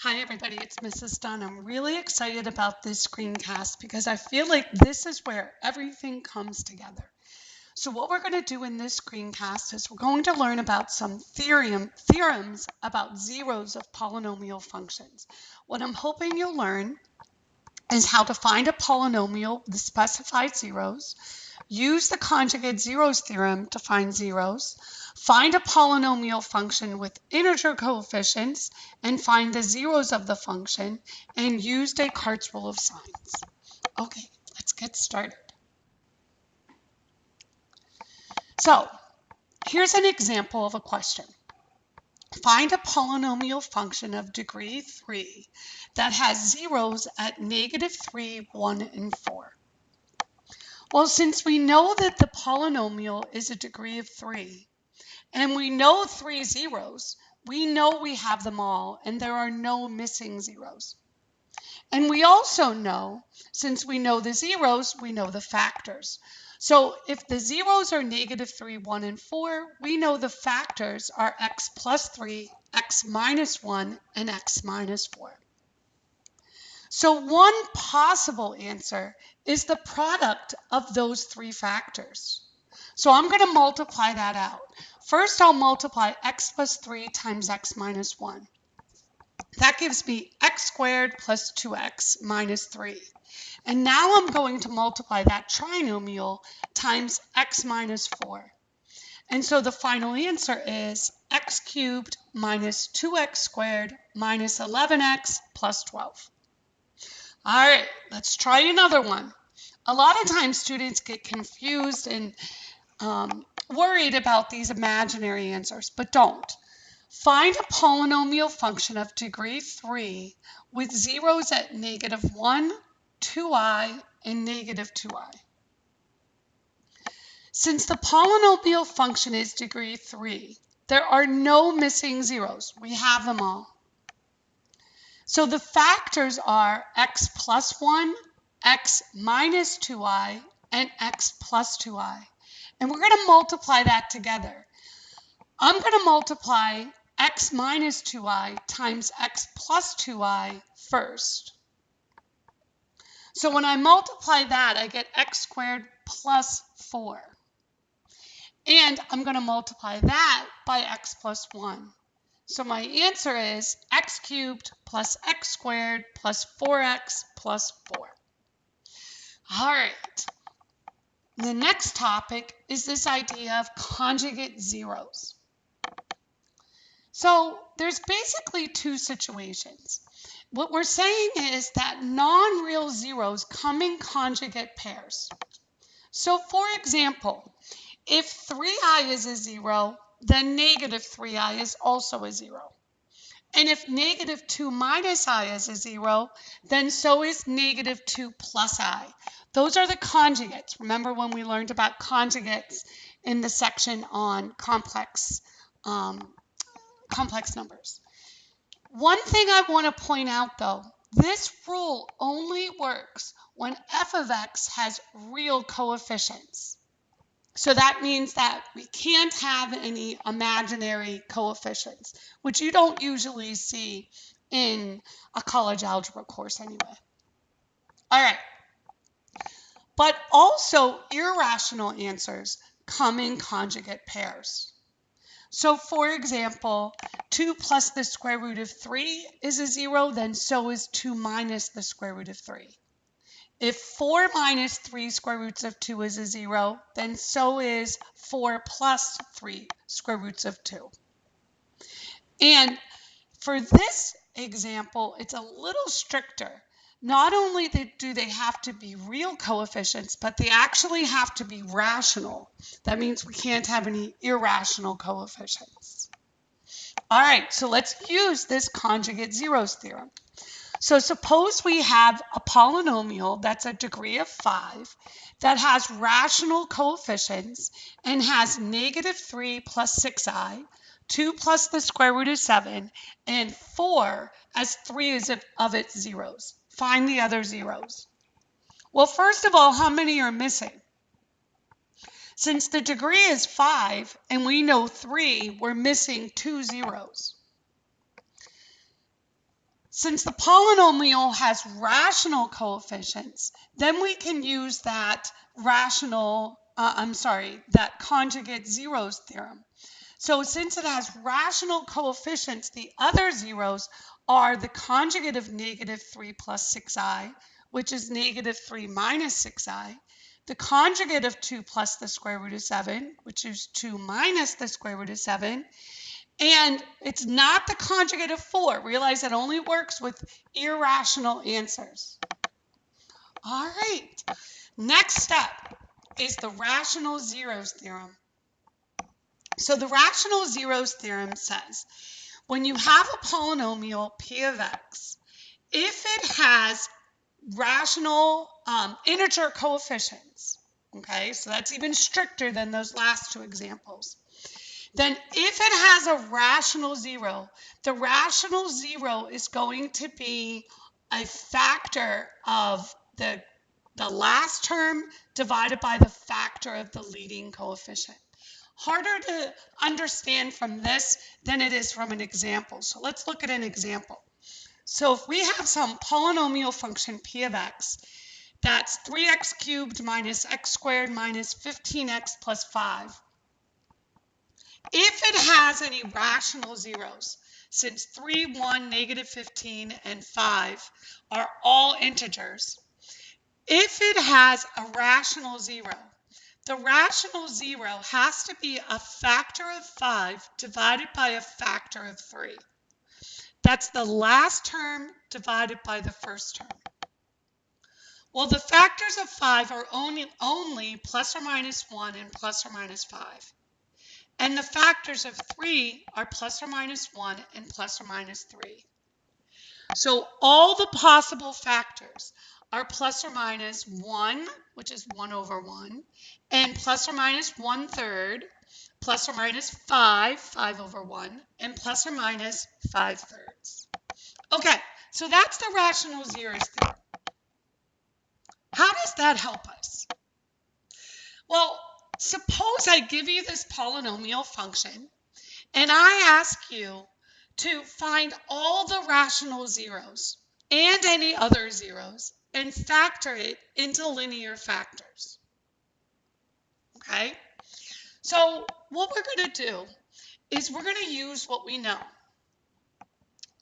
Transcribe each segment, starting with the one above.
Hi everybody, it's Mrs. Dunn. I'm really excited about this screencast because I feel like this is where everything comes together. So what we're going to do in this screencast is we're going to learn about some theorems about zeros of polynomial functions. What I'm hoping you'll learn is how to find a polynomial with specified zeros, use the conjugate zeros theorem to find zeros, find a polynomial function with integer coefficients, and find the zeros of the function, and use Descartes' rule of signs. Okay, let's get started. So, here's an example of a question. Find a polynomial function of degree 3 that has zeros at -3, 1, and 4. Well, since we know that the polynomial is a degree of 3, and we know 3 zeros, we know we have them all, and there are no missing zeros. And we also know, since we know the zeros, we know the factors. So if the zeros are -3, 1, and 4, we know the factors are x plus 3, x minus 1, and x minus 4. So one possible answer is the product of those three factors. So I'm going to multiply that out. First, I'll multiply x plus 3 times x minus 1. That gives me x squared plus 2x minus 3. And now I'm going to multiply that trinomial times x minus 4. And so the final answer is x cubed minus 2x squared minus 11x plus 12. All right, let's try another one. A lot of times students get confused and worried about these imaginary answers, but don't. Find a polynomial function of degree 3 with zeros at -1, 2i, and -2i. Since the polynomial function is degree 3, there are no missing zeros. We have them all. So the factors are x plus 1, x minus 2i, and x plus 2i. And we're going to multiply that together. I'm going to multiply x minus 2i times x plus 2i first. So when I multiply that, I get x squared plus 4. And I'm going to multiply that by x plus 1. So my answer is x cubed plus x squared plus 4x plus 4. All right. The next topic is this idea of conjugate zeros. So there's basically two situations. What we're saying is that non-real zeros come in conjugate pairs. So for example, if 3i is a 0, then -3i is also a 0. And if -2 minus I is a 0, then so is -2 plus I. Those are the conjugates. Remember when we learned about conjugates in the section on complex numbers. One thing I want to point out though, this rule only works when f of x has real coefficients. So that means that we can't have any imaginary coefficients, which you don't usually see in a college algebra course anyway. All right. But also irrational answers come in conjugate pairs. So for example, 2 plus the square root of 3 is a 0, then so is 2 minus the square root of 3. If 4 minus 3 square roots of 2 is a 0, then so is 4 plus 3 square roots of 2. And for this example, it's a little stricter. Not only do they have to be real coefficients, but they actually have to be rational. That means we can't have any irrational coefficients. All right, so let's use this conjugate zeros theorem. So suppose we have a polynomial that's a degree of 5 that has rational coefficients and has -3 plus 6i, 2 plus the square root of 7, and 4 as 3 of its zeros. Find the other zeros. Well, first of all, how many are missing? Since the degree is 5 and we know 3, we're missing 2 zeros. Since the polynomial has rational coefficients, then we can use that that conjugate zeros theorem. So since it has rational coefficients, the other zeros are the conjugate of -3 plus 6i, which is -3 minus 6i, the conjugate of 2 plus the square root of 7, which is 2 minus the square root of 7, and it's not the conjugate of 4. Realize it only works with irrational answers. All right, next step is the rational zeros theorem. So the rational zeros theorem says, when you have a polynomial p of x, if it has rational integer coefficients, okay, so that's even stricter than those last two examples, then if it has a rational zero, the rational zero is going to be a factor of the last term divided by the factor of the leading coefficient. Harder to understand from this than it is from an example. So let's look at an example. So if we have some polynomial function p of x, that's 3x cubed minus x squared minus 15x plus 5. If it has any rational zeros, since 3, 1, -15, and 5 are all integers, if it has a rational zero, the rational zero has to be a factor of 5 divided by a factor of 3. That's the last term divided by the first term. Well, the factors of 5 are only plus or minus 1 and plus or minus 5. And the factors of 3 are plus or minus 1 and plus or minus 3. So all the possible factors are plus or minus 1, which is 1 over 1, and plus or minus 1/3, plus or minus 5 over 1, and plus or minus 5/3. Okay, so that's the rational zeros theorem. How does that help us? Well, suppose I give you this polynomial function and I ask you to find all the rational zeros and any other zeros and factor it into linear factors. Okay? So what we're going to do is we're going to use what we know.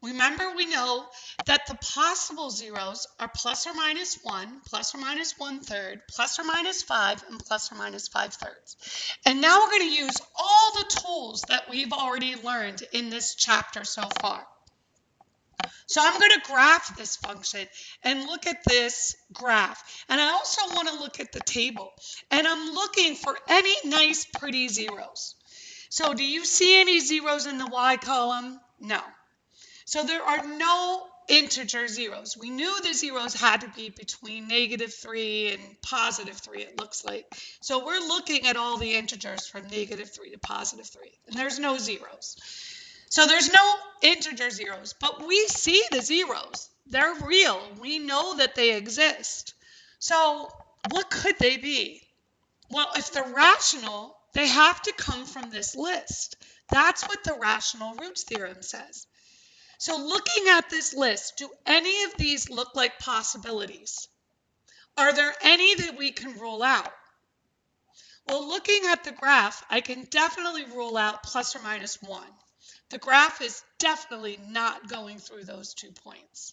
Remember, we know that the possible zeros are plus or minus 1, plus or minus 1/3, plus or minus 5, and plus or minus 5/3. And now we're going to use all the tools that we've already learned in this chapter so far. So I'm going to graph this function and look at this graph. And I also want to look at the table. And I'm looking for any nice, pretty zeros. So do you see any zeros in the y column? No. So there are no integer zeros. We knew the zeros had to be between -3 and +3, it looks like. So we're looking at all the integers from -3 to +3, and there's no zeros. So there's no integer zeros, but we see the zeros. They're real. We know that they exist. So what could they be? Well, if they're rational, they have to come from this list. That's what the rational roots theorem says. So looking at this list, do any of these look like possibilities? Are there any that we can rule out? Well, looking at the graph, I can definitely rule out plus or minus 1. The graph is definitely not going through those 2 points.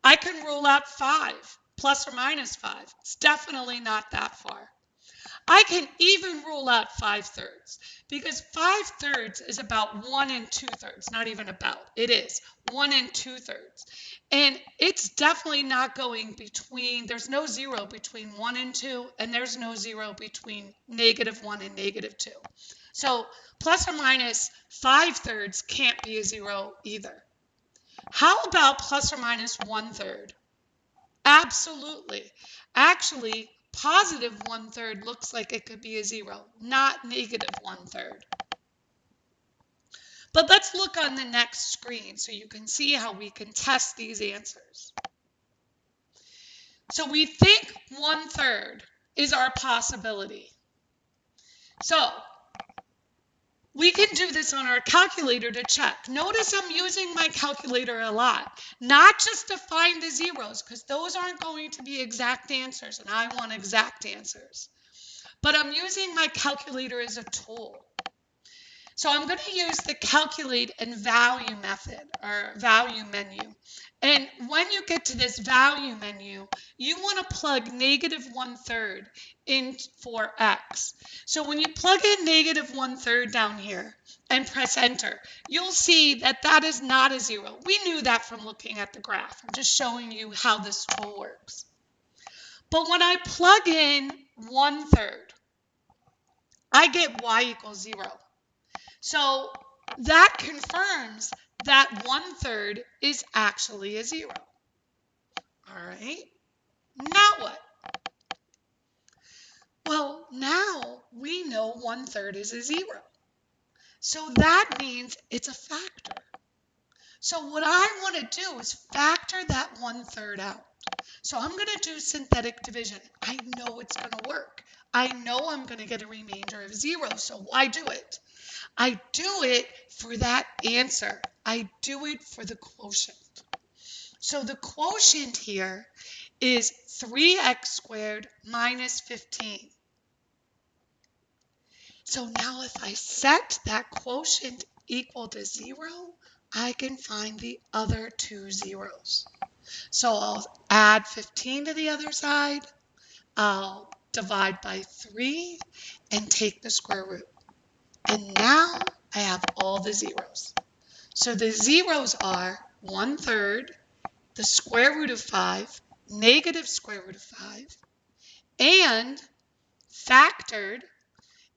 I can rule out 5, plus or minus 5. It's definitely not that far. I can even rule out 5/3 because 5/3 is about 1 2/3, not even about, it is 1 2/3. And it's definitely not going between, there's no zero between 1 and 2, and there's no zero between -1 and -2. So plus or minus 5/3 can't be a zero either. How about plus or minus 1/3? Absolutely. Actually, positive 1/3 looks like it could be a zero, not -1/3. But let's look on the next screen so you can see how we can test these answers. So we think 1/3 is our possibility. So We can do this on our calculator to check. Notice I'm using my calculator a lot, not just to find the zeros, because those aren't going to be exact answers, and I want exact answers. But I'm using my calculator as a tool. So I'm going to use the calculate and value method, or value menu. And when you get to this value menu, you want to plug -1/3 in for x. So when you plug in -1/3 down here and press enter, you'll see that that is not a 0. We knew that from looking at the graph. I'm just showing you how this tool works. But when I plug in 1/3, I get y = 0. So that confirms that 1/3 is actually a 0. All right, now what? Well, now we know 1/3 is a 0. So that means it's a factor. So what I want to do is factor that 1/3 out. So I'm going to do synthetic division. I know it's going to work. I know I'm going to get a remainder of 0. So why do it? I do it for that answer. I do it for the quotient. So the quotient here is 3x² minus 15. So now if I set that quotient equal to 0, I can find the other two zeros. So I'll add 15 to the other side. I'll divide by 3 and take the square root. And now I have all the zeros. So the zeros are 1/3, the square root of 5, negative square root of 5, and factored,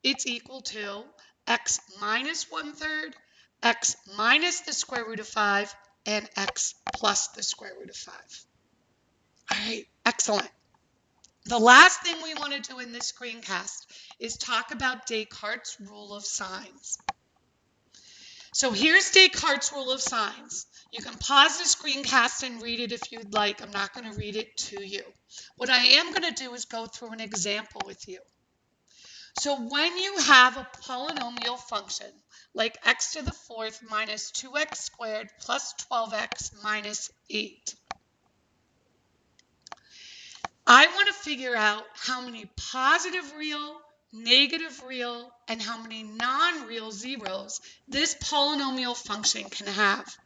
it's equal to x minus 1/3, x minus the square root of 5, and x plus the square root of 5. All right, excellent. The last thing we want to do in this screencast is talk about Descartes' rule of signs. So here's Descartes' rule of signs. You can pause the screencast and read it if you'd like. I'm not going to read it to you. What I am going to do is go through an example with you. So when you have a polynomial function like x⁴ minus 2x² plus 12x minus 8, I want to figure out how many positive real, negative real, and how many non-real zeros this polynomial function can have.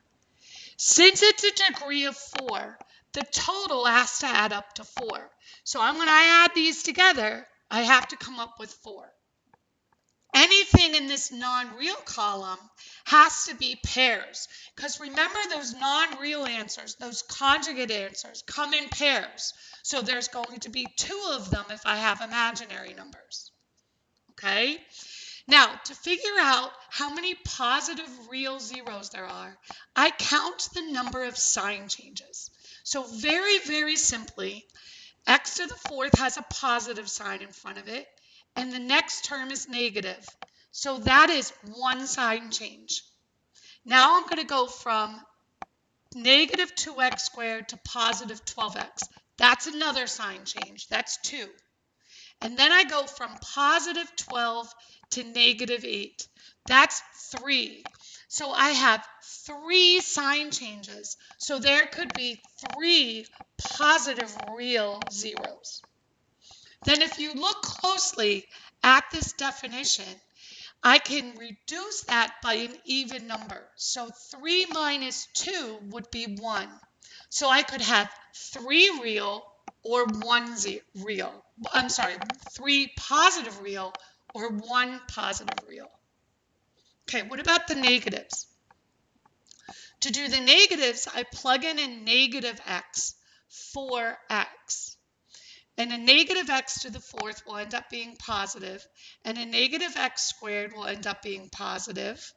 Since it's a degree of 4, the total has to add up to 4. So when I add these together, I have to come up with 4. Anything in this non-real column has to be pairs, because remember those non-real answers, those conjugate answers, come in pairs. So there's going to be 2 of them if I have imaginary numbers. Okay? Now, to figure out how many positive real zeros there are, I count the number of sign changes. So very, very simply, x⁴ has a positive sign in front of it, and the next term is negative. So that is 1 sign change. Now I'm going to go from negative 2x² to positive 12x. That's another sign change. That's 2. And then I go from positive 12 to negative 8. That's 3. So I have 3 sign changes. So there could be 3 positive real zeros. Then if you look closely at this definition, I can reduce that by an even number. So 3 minus 2 would be 1. So I could have 3 real or 1 real. I'm sorry, 3 positive real or 1 positive real. Okay, what about the negatives? To do the negatives, I plug in a negative x for x. And a negative x⁴ will end up being positive, and a negative x² will end up being positive,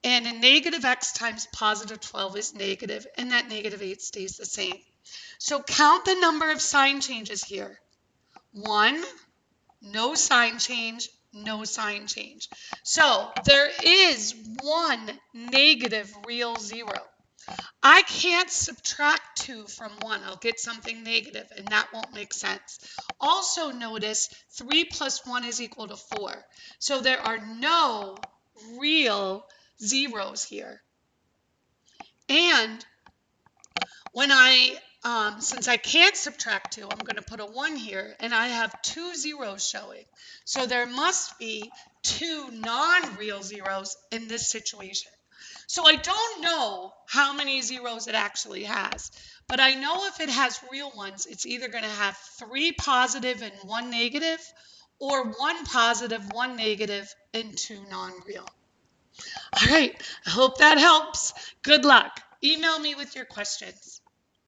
and a negative x times positive 12 is negative, and that negative 8 stays the same. So count the number of sign changes here. 1, no sign change, no sign change. So there is 1 negative real zero. I can't subtract 2 from 1. I'll get something negative, and that won't make sense. Also notice 3 plus 1 is equal to 4. So there are no real zeros here. And when since I can't subtract 2, I'm going to put a 1 here, and I have 2 zeros showing. So there must be 2 non-real zeros in this situation. So I don't know how many zeros it actually has, but I know if it has real ones, it's either going to have 3 positive and 1 negative, or 1 positive, 1 negative, and 2 non-real. All right, I hope that helps. Good luck. Email me with your questions.